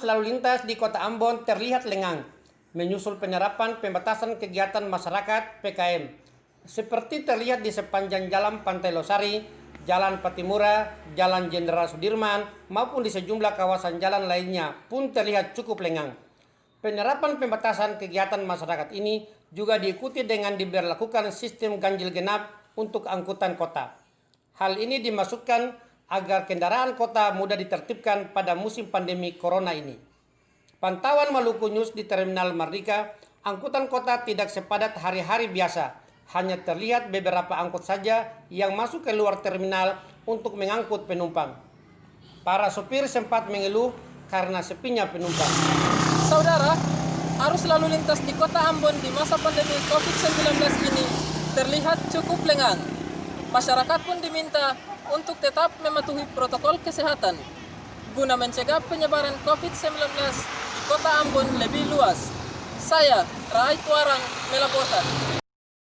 Arus lalu lintas di Kota Ambon terlihat lengang menyusul penerapan pembatasan kegiatan masyarakat (PKM). Seperti terlihat di sepanjang Jalan Pantai Losari, Jalan Patimura, Jalan Jenderal Sudirman, maupun di sejumlah kawasan jalan lainnya pun terlihat cukup lengang. Penerapan pembatasan kegiatan masyarakat ini juga diikuti dengan diberlakukan sistem ganjil genap untuk angkutan kota. Hal ini dimaksudkan agar kendaraan kota mudah ditertibkan pada musim pandemi corona ini. Pantauan Maluku News di Terminal Mardika, angkutan kota tidak sepadat hari-hari biasa. Hanya terlihat beberapa angkut saja yang masuk ke luar terminal untuk mengangkut penumpang. Para sopir sempat mengeluh karena sepinya penumpang. Saudara, arus lalu lintas di Kota Ambon di masa pandemi COVID-19 ini terlihat cukup lengang. Masyarakat pun diminta untuk tetap mematuhi protokol kesehatan guna mencegah penyebaran COVID-19 di Kota Ambon lebih luas. Saya, Rai Tuarang, melaporkan.